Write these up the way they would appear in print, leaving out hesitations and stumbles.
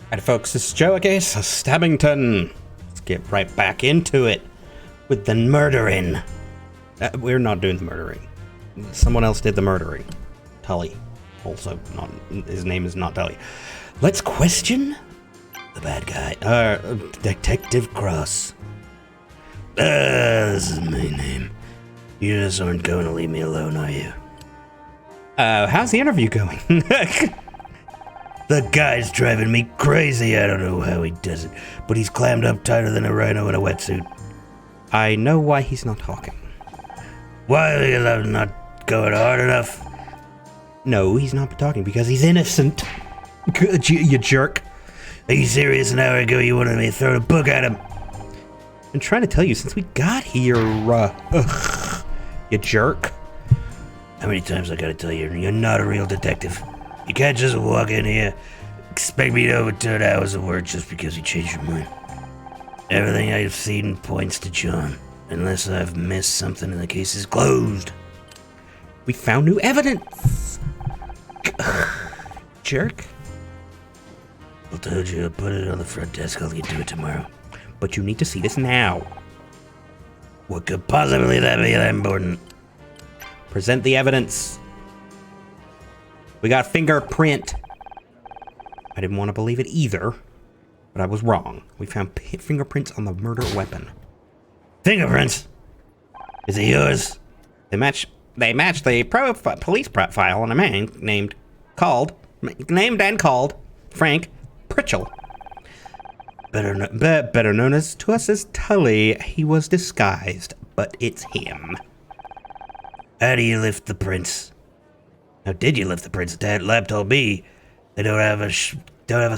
Alright folks, this is Joe Case Stabbington. Let's get right back into it with the murdering. We're not doing the murdering. Someone else did the murdering. Tully. Also, not his name is not Tully. Let's question the bad guy. Detective Cross. This is my name. You just aren't going to leave me alone, are you? How's the interview going? The guy's driving me crazy. I don't know how he does it, but he's clammed up tighter than a rhino in a wetsuit. I know why he's not talking. Why are you not going hard enough? No, he's not talking because he's innocent. You jerk. Are you serious? An hour ago you wanted me to throw the book at him. I'm trying to tell you since we got here, you jerk. How many times I gotta tell you, you're not a real detective. You can't just walk in here, expect me to overturn hours of work just because you changed your mind. Everything I've seen points to John, unless I've missed something and the case is closed. We found new evidence. Jerk. I told you, I'll put it on the front desk, I'll get to it tomorrow. But you need to see this now. What could possibly that be that important? Present the evidence. We got fingerprint. I didn't want to believe it either, but I was wrong. We found fingerprints on the murder weapon. Fingerprints? Is it yours? They match the police profile on a man named and called Frank Pritchell. Better known to us as Tully. He was disguised, but it's him. How do you lift the prints? How did you lift the prints? That lab told me they don't have a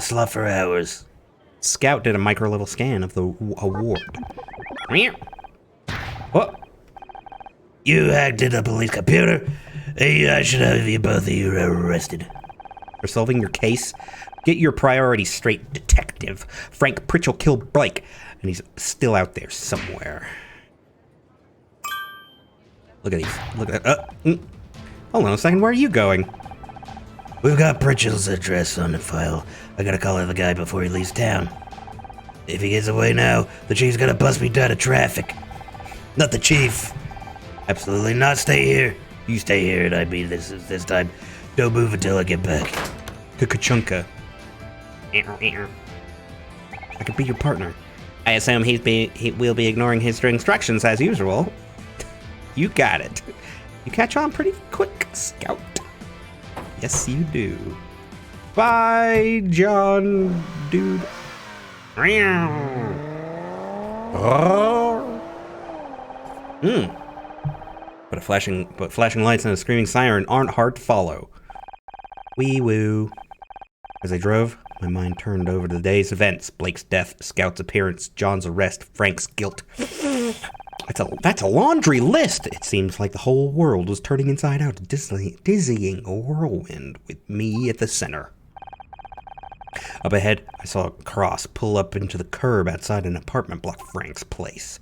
slot for hours. Scout did a micro-level scan of the award. What? You hacked into the police computer? I should have you both of you arrested. For solving your case, get your priorities straight, detective. Frank Pritchell killed Blake, and he's still out there somewhere. Look at these. Look at Hold on a second, where are you going? We've got Pritchell's address on the file. I gotta call the guy before he leaves town. If he gets away now, the chief's gonna bust me down to traffic. Not the chief. Absolutely not. Stay here. You stay here, and I mean this time. Don't move until I get back. Kukachunka. I could be your partner. I assume he will be ignoring his instructions as usual. You got it. You catch on pretty quick, Scout. Yes, you do. Bye, John, dude. But flashing lights and a screaming siren aren't hard to follow. Wee woo. As I drove, my mind turned over to the day's events: Blake's death, Scout's appearance, John's arrest, Frank's guilt. That's a laundry list. It seems like the whole world was turning inside out, dizzying whirlwind with me at the center. Up ahead, I saw Cross pull up into the curb outside an apartment block of Frank's place.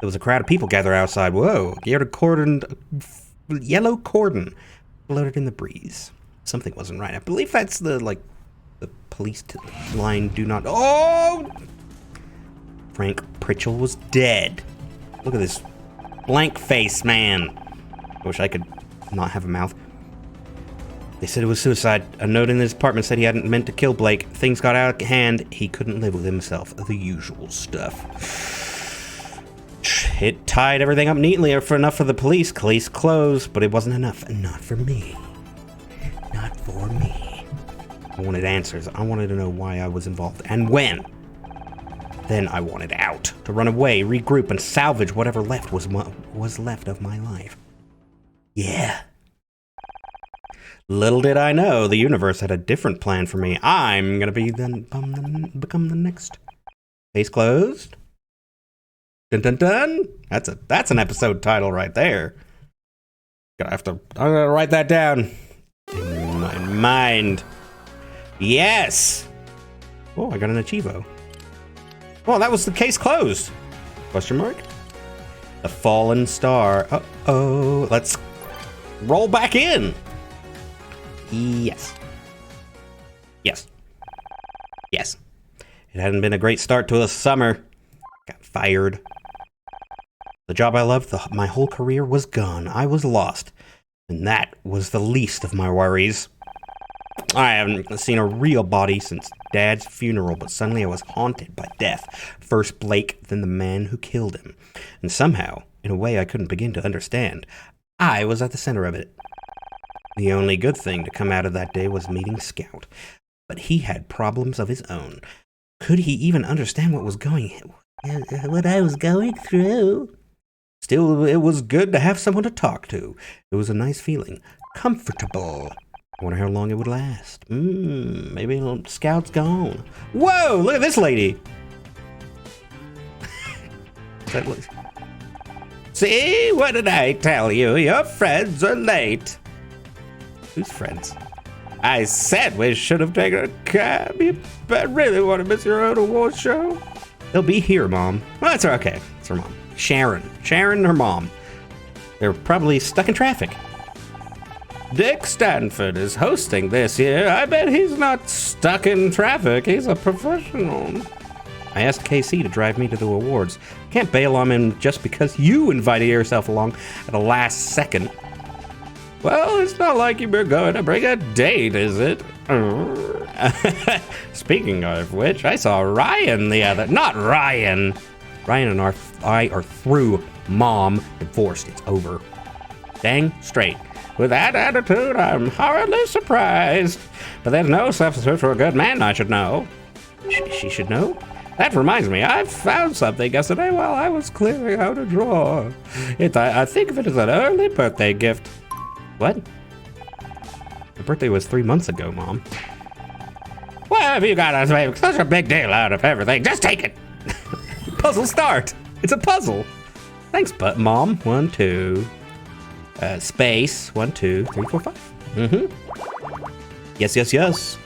There was a crowd of people gathered outside. Whoa, yellow cordon floated in the breeze. Something wasn't right. I believe that's the police line. Do not. Oh! Frank Pritchell was dead. Look at this blank face, man. I wish I could not have a mouth. They said it was suicide. A note in his apartment said he hadn't meant to kill Blake. Things got out of hand. He couldn't live with himself. The usual stuff. It tied everything up neatly for enough for the police. Case closed, but it wasn't enough. Not for me. Not for me. I wanted answers. I wanted to know why I was involved and when. Then I wanted out, to run away, regroup, and salvage whatever was left of my life. Yeah. Little did I know, the universe had a different plan for me. I'm gonna become the next. Case closed. Dun dun dun. That's an episode title right there. I'm gonna write that down in my mind. Yes. Oh, I got an Achievo. Well, that was the case closed. Question mark? The fallen star. Uh-oh. Let's roll back in. Yes. Yes. Yes. It hadn't been a great start to the summer. Got fired. The job I loved my whole career was gone. I was lost. And that was the least of my worries. I haven't seen a real body since Dad's funeral, but suddenly I was haunted by death. First Blake, then the man who killed him. And somehow, in a way I couldn't begin to understand, I was at the center of it. The only good thing to come out of that day was meeting Scout. But he had problems of his own. Could he even understand what I was going through? Still, it was good to have someone to talk to. It was a nice feeling. Comfortable. I wonder how long it would last. Maybe Scout's gone. Whoa, look at this lady. See, what did I tell you? Your friends are late. Whose friends? I said we should have taken a cab. You really want to miss your own award show? They'll be here, Mom. Well, that's okay. It's her mom. Sharon and her mom. They're probably stuck in traffic. Dick Stanford is hosting this year. I bet he's not stuck in traffic. He's a professional. I asked KC to drive me to the awards. Can't bail on him just because you invited yourself along at the last second. Well, it's not like you were going to bring a date, is it? Speaking of which, I saw Ryan not Ryan. Ryan and I are through. Mom, divorced, it's over. Dang straight. With that attitude, I'm hardly surprised. But there's no substitute for a good man, I should know. She should know? That reminds me, I found something yesterday while I was clearing out a drawer. I think of it as an early birthday gift. What? My birthday was 3 months ago, Mom. What have you got to make such a big deal out of everything? Just take it! Puzzle start! It's a puzzle! Thanks, Mom. 1, 2. Space. 1, 2, 3, 4, 5. Yes.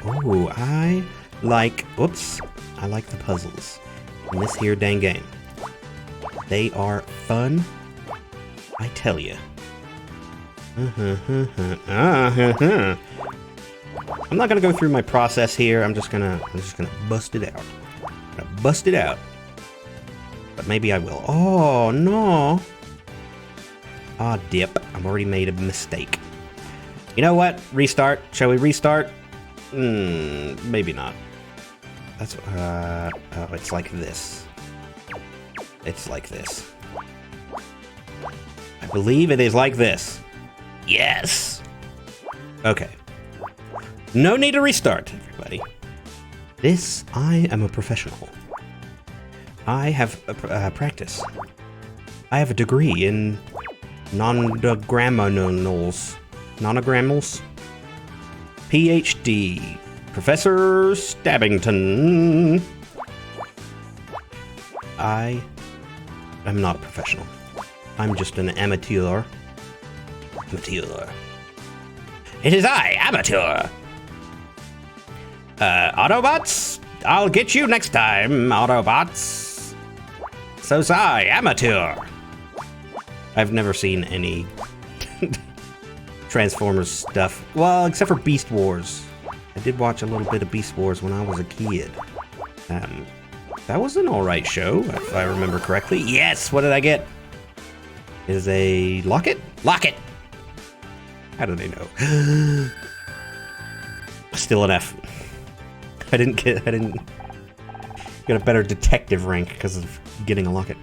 Oh, I like the puzzles in this here dang game. They are fun, I tell you. I'm not gonna go through my process here. I'm just gonna bust it out. But maybe I will. Oh no. Ah, dip. I've already made a mistake. You know what? Restart. Shall we restart? Maybe not. That's oh, it's like this. It's like this. I believe it is like this. Yes. Okay. No need to restart, everybody. I am a professional. I have practice. I have a degree in nonogrammals. PhD. Professor Stabbington. I am not a professional. I'm just an amateur. It is I, amateur. Autobots, I'll get you next time, Autobots. So's I, amateur. I've never seen any Transformers stuff. Well, except for Beast Wars. I did watch a little bit of Beast Wars when I was a kid. That was an alright show, if I remember correctly. Yes, what did I get? Is a locket? Locket! How do they know? Still an F. I didn't get a better detective rank because of getting a locket.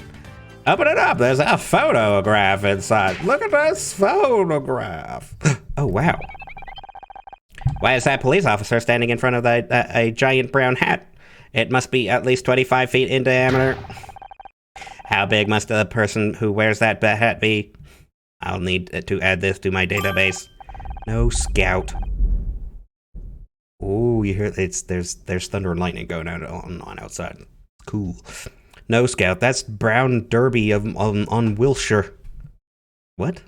Open it up, there's a photograph inside. Look at this photograph. Oh, wow. Why is that police officer standing in front of a giant brown hat? It must be at least 25 feet in diameter. How big must the person who wears that hat be? I'll need to add this to my database. No Scout. Oh, you hear there's thunder and lightning going on outside. Cool. No Scout. That's Brown Derby on Wilshire. What?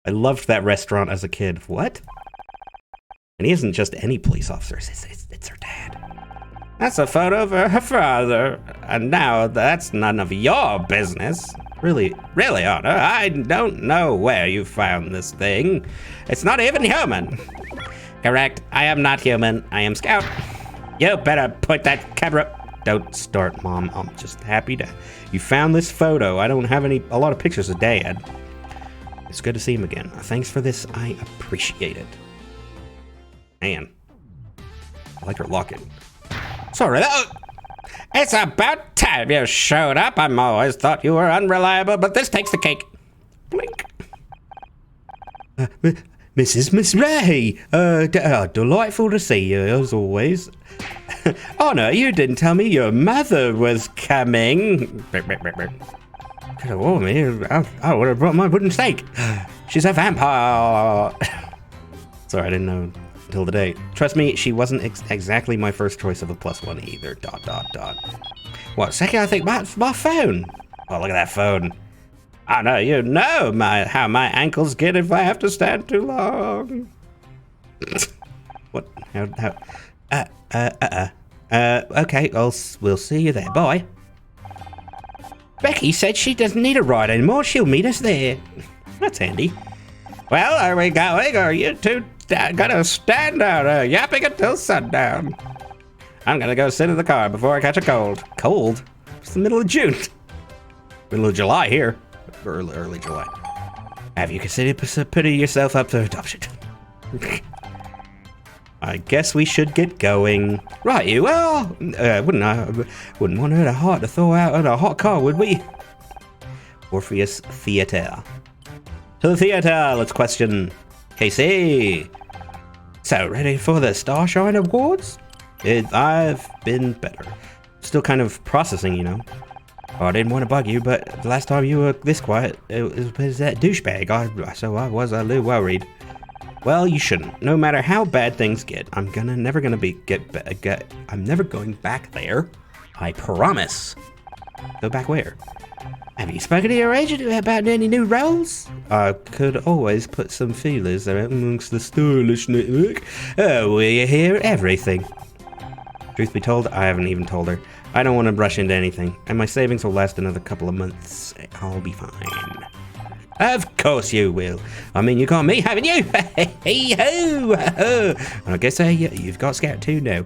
I loved that restaurant as a kid. What? And he isn't just any police officer. It's her dad. That's a photo of her father. And now that's none of your business. Really, Honor, I don't know where you found this thing. It's not even human. Correct, I am not human. I am Scout. You better put that camera... Don't start, Mom. I'm just happy to... You found this photo. I don't have a lot of pictures of Dad. It's good to see him again. Thanks for this. I appreciate it. Man. I like her locket. Sorry, it's about time you showed up. I'm always thought you were unreliable, but this takes the cake. Blink. Miss Ray, delightful to see you as always. Oh no, you didn't tell me your mother was coming. Could have warned me. I would have brought my wooden stake. She's a vampire. Sorry, I didn't know until today. Trust me, she wasn't exactly my first choice of a +1 either. ... What second? I think my phone. Oh, look at that phone. I know you know how my ankles get if I have to stand too long. What? How? Okay, we'll see you there. Bye. Becky said she doesn't need a ride anymore. She'll meet us there. That's handy. Well, are we going? Or are you two gonna stand out yapping until sundown? I'm gonna go sit in the car before I catch a cold. Cold? It's the middle of June. Middle of July here. Early July. Have you considered putting yourself up for adoption? I guess we should get going. Right, you well, wouldn't want her heart to thaw out in a hot car, would we? Orpheus Theater. To the theater, let's question Casey. So, ready for the Starshine Awards? I've been better. Still kind of processing, you know. Oh, I didn't want to bug you, but the last time you were this quiet, it was that douchebag. So I was a little worried. Well, you shouldn't. No matter how bad things get, I'm never going back there. I promise. Go back where? Have you spoken to your agent about any new roles? I could always put some feelers out amongst the stylish network. Oh, will you hear everything? Truth be told, I haven't even told her. I don't want to rush into anything, and my savings will last another couple of months. I'll be fine. Of course you will. I mean, you got me, haven't you? Hey-ho! I guess you've got Scout too now.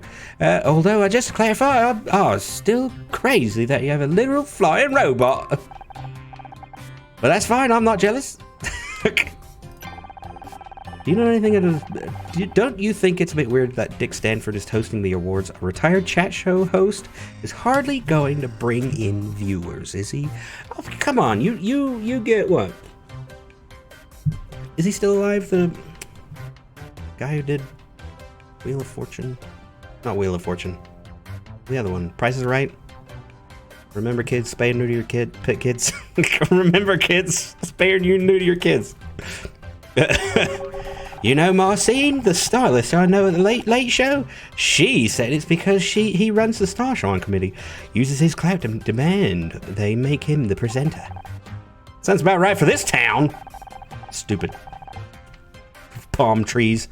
Although, just to clarify, I'm still crazy that you have a literal flying robot. But that's fine, I'm not jealous. Do you know anything don't you think it's a bit weird that Dick Stanford is hosting the awards? A retired chat show host is hardly going to bring in viewers, is he? Oh, come on, you get what? Is he still alive? The guy who did Wheel of Fortune? Not Wheel of Fortune. The other one. Price is Right. Remember, kids, spay and neuter your kids. Remember, kids, spay and neuter your kids. You know Marcine, the stylist I know at the Late Show? She said it's because he runs the Starshine Committee, uses his clout to demand they make him the presenter. Sounds about right for this town. Stupid palm trees.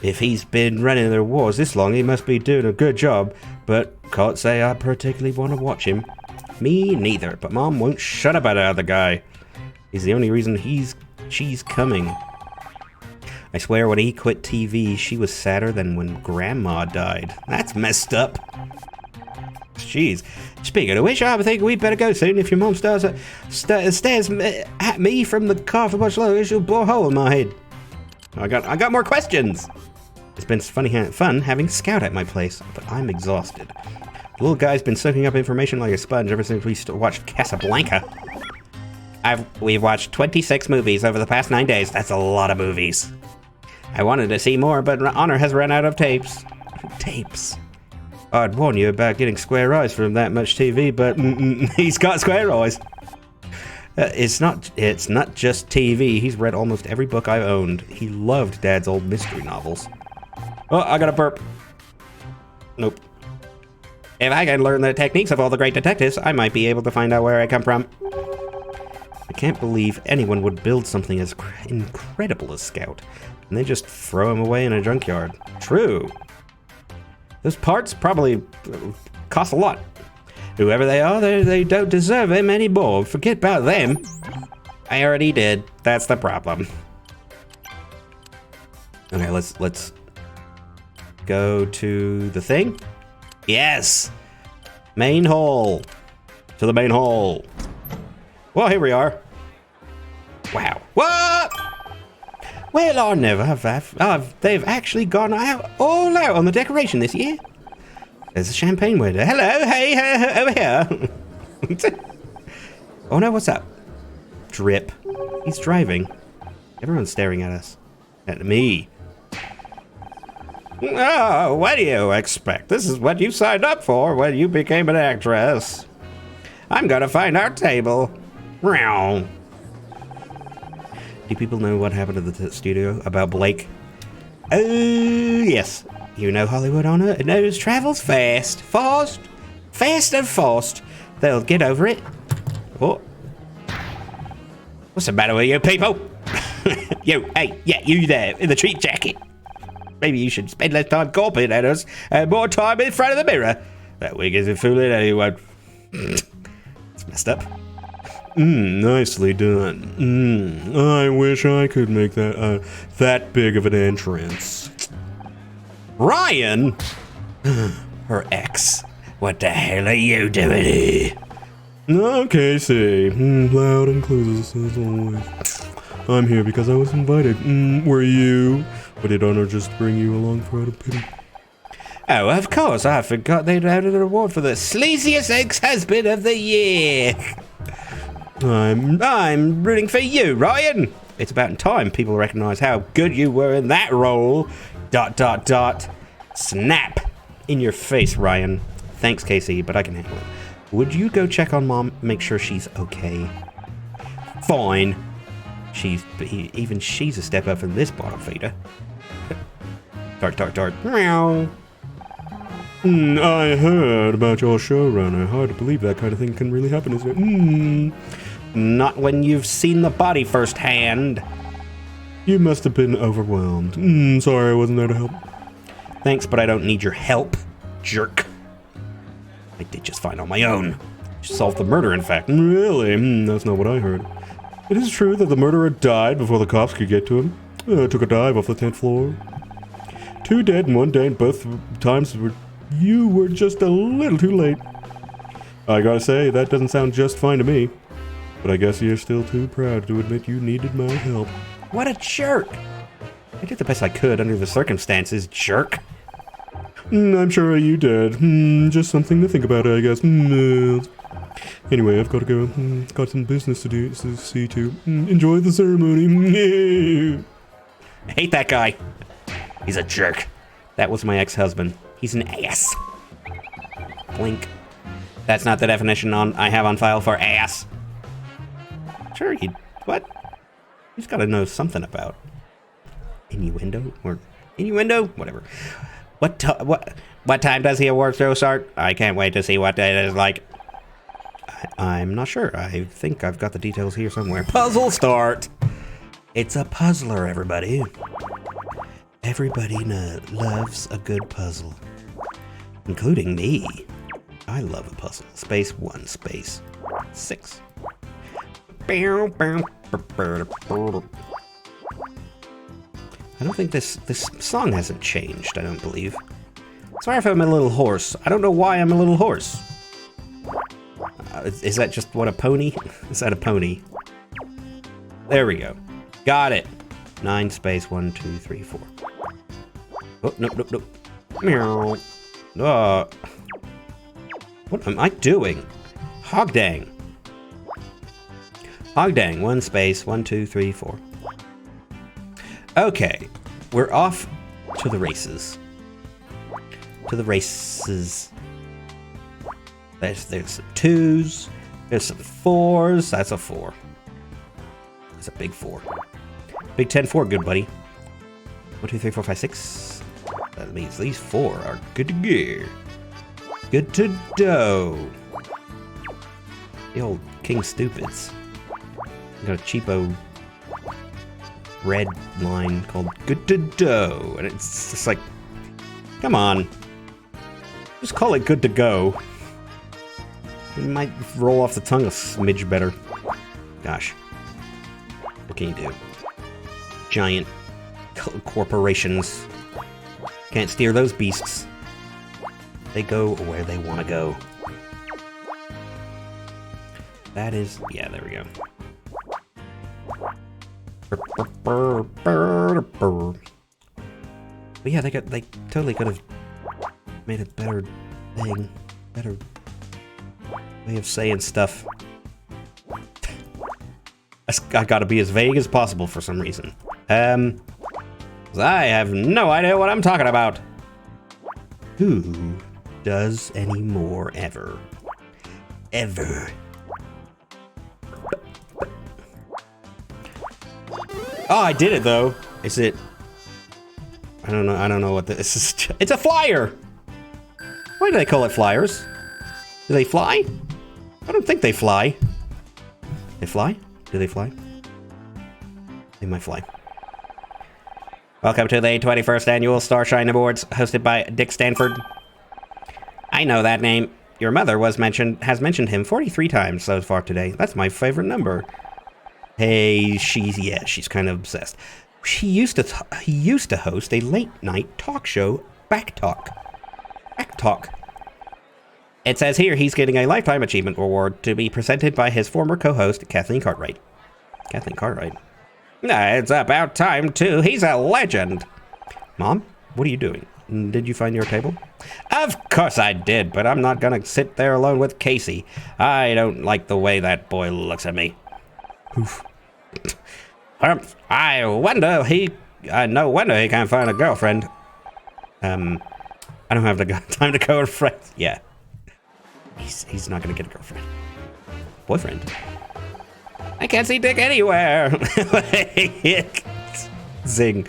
If he's been running their wars this long, he must be doing a good job, but can't say I particularly want to watch him. Me neither, but Mom won't shut up about the other guy. He's the only reason she's coming. I swear when he quit TV, she was sadder than when Grandma died. That's messed up. Jeez. Speaking of which, I think we'd better go soon. If your mom stares at me from the car for much longer, she'll blow a hole in my head. I got more questions. It's been fun having Scout at my place, but I'm exhausted. The little guy's been soaking up information like a sponge ever since we watched Casablanca. We've watched 26 movies over the past 9 days. That's a lot of movies. I wanted to see more, but Honor has run out of tapes. Tapes. I'd warn you about getting square eyes from that much TV, but he's got square eyes. It's not just TV. He's read almost every book I've owned. He loved Dad's old mystery novels. Oh, I got a burp. Nope. If I can learn the techniques of all the great detectives, I might be able to find out where I come from. I can't believe anyone would build something as incredible as Scout, and they just throw him away in a junkyard. True. Those parts probably cost a lot. Whoever they are, they don't deserve him anymore. Forget about them. I already did. That's the problem. Okay, let's Go to the thing. Yes. Main hall. To the main hall. Well, here we are. Wow. What? Well, I never have. They've actually gone all out on the decoration this year. There's a champagne window. Hello, hey, over here. Oh no, what's up? Drip. He's driving. Everyone's staring at us. At me. Oh, what do you expect? This is what you signed up for when you became an actress. I'm gonna find our table. Meow. Do people know what happened to the studio about Blake? Oh, yes. You know Hollywood on it. It knows travels fast. Fast and fast. They'll get over it. Oh. What's the matter with you people? Yo, hey, yeah, you there in the treat jacket. Maybe you should spend less time gawping at us and more time in front of the mirror. That wig isn't fooling anyone. It's messed up. Nicely done. I wish I could make that big of an entrance. Ryan? Her ex. What the hell are you doing here? Okay, see. Loud and clueless as always. I'm here because I was invited. Were you? Or did Honor just bring you along for out of pity? Oh, of course. I forgot they'd had an award for the sleaziest ex-husband of the year. I'm rooting for you, Ryan. It's about time people recognize how good you were in that role. ... Snap. In your face, Ryan. Thanks, Casey, but I can handle it. Would you go check on Mom, make sure she's okay? Fine. Even she's a step up from this bottom feeder. Tart. Meow. I heard about your showrunner. Hard to believe that kind of thing can really happen, isn't it? Not when you've seen the body firsthand. You must have been overwhelmed. Sorry I wasn't there to help. Thanks, but I don't need your help, jerk. I did just fine on my own. Just solved the murder, in fact. Really? That's not what I heard. It is true that the murderer died before the cops could get to him. Took a dive off the 10th floor. 2 dead in 1 day, and both times you were just a little too late. I gotta say, that doesn't sound just fine to me. But I guess you're still too proud to admit you needed my help. What a jerk! I did the best I could under the circumstances, jerk. I'm sure you did. Just something to think about, I guess. Anyway, I've got to go. Got some business to see to. Enjoy the ceremony. I hate that guy. He's a jerk. That was my ex-husband. He's an ass. Blink. That's not the definition I have on file for ass. Sure, what? He's got to know something about innuendo or innuendo, whatever. What time does the award show start? I can't wait to see what it is like. I'm not sure. I think I've got the details here somewhere. Puzzle start. It's a puzzler, everybody. Everybody loves a good puzzle, including me. I love a puzzle. Space 1, space 6. I don't think this song hasn't changed, I don't believe. Sorry if I'm a little hoarse. I don't know why I'm a little hoarse. Is that just what a pony? Is that a pony? There we go. Got it. 9 space 1, 2, 3, 4. Oh, nope. Meow. What am I doing? Hogdang. Hogdang. 1 space 1, 2, 3, 4. Okay, we're off to the races. There's some 2s. There's some 4s. That's a 4. That's a big 4. Big 10, 4, good buddy. 1, 2, 3, 4, 5, 6. That means these 4 are good to go. Good to go. The old King Stupids. Got a cheapo red line called Good to Go, and it's just like, come on, just call it Good to Go. It might roll off the tongue a smidge better. Gosh, what can you do? Giant corporations Can't steer those beasts. They go where they want to go. That is... yeah, there we go. But yeah, they totally could have made a better thing. Better way of saying stuff. I gotta be as vague as possible for some reason. 'Cause I have no idea what I'm talking about. Who does anymore ever? Ever. Oh, I did it though. Is it? I don't know what this is. It's a flyer. Why do they call it flyers? Do they fly? I don't think they fly. They fly? Do they fly? They might fly. Welcome to the 21st Annual Starshine Awards, hosted by Dick Stanford. I know that name. Your mother has mentioned him 43 times so far today. That's my favorite number. Hey, she's kind of obsessed. He used to host a late-night talk show, Back Talk. It says here he's getting a Lifetime Achievement Award to be presented by his former co-host, Kathleen Cartwright. Kathleen Cartwright? It's about time, too. He's a legend. Mom, what are you doing? Did you find your table? Of course I did, but I'm not gonna sit there alone with Casey. I don't like the way that boy looks at me. Oof. No wonder he can't find a girlfriend. I don't have the time to go with friends. Yeah. He's not gonna get a girlfriend. Boyfriend. I can't see Dick anywhere. Zing.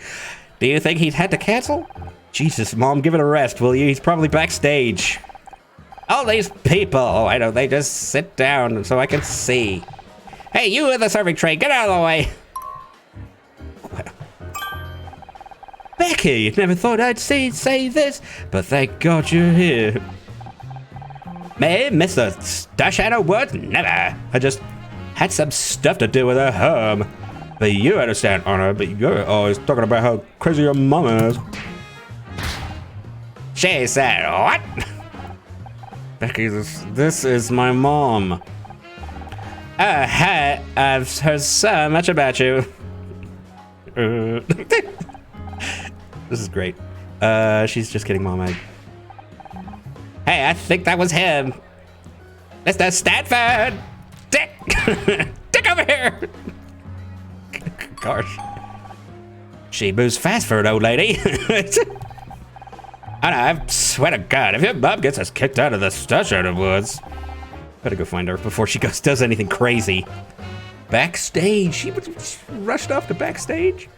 Do you think he'd had to cancel? Jesus, Mom, give it a rest, will you? He's probably backstage. All these people, why don't they just sit down so I can see? Hey, you in the serving tray, get out of the way. Becky, never thought I'd say this, but thank God you're here. Me, Mr. Starshine Awards? Never. I just had some stuff to do with her home. But you understand, Anna, but you're always talking about how crazy your mom is. She said, what? Becky, this is my mom. Hi, I've heard so much about you. This is great. She's just kidding, Mom. Hey, I think that was him. Mr. Stanford! Dick! Dick over here! Gosh. She moves fast for an old lady. I swear to God, if your mom gets us kicked out of the Starshine Awards, better go find her before she does anything crazy. Backstage. She rushed off to backstage.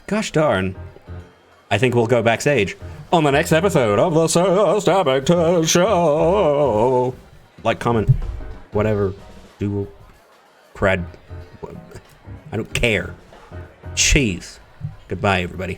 Gosh darn. I think we'll go backstage on the next episode of the Stabington Show. Like, comment, whatever. Do crud. I don't care. Cheese. Goodbye, everybody.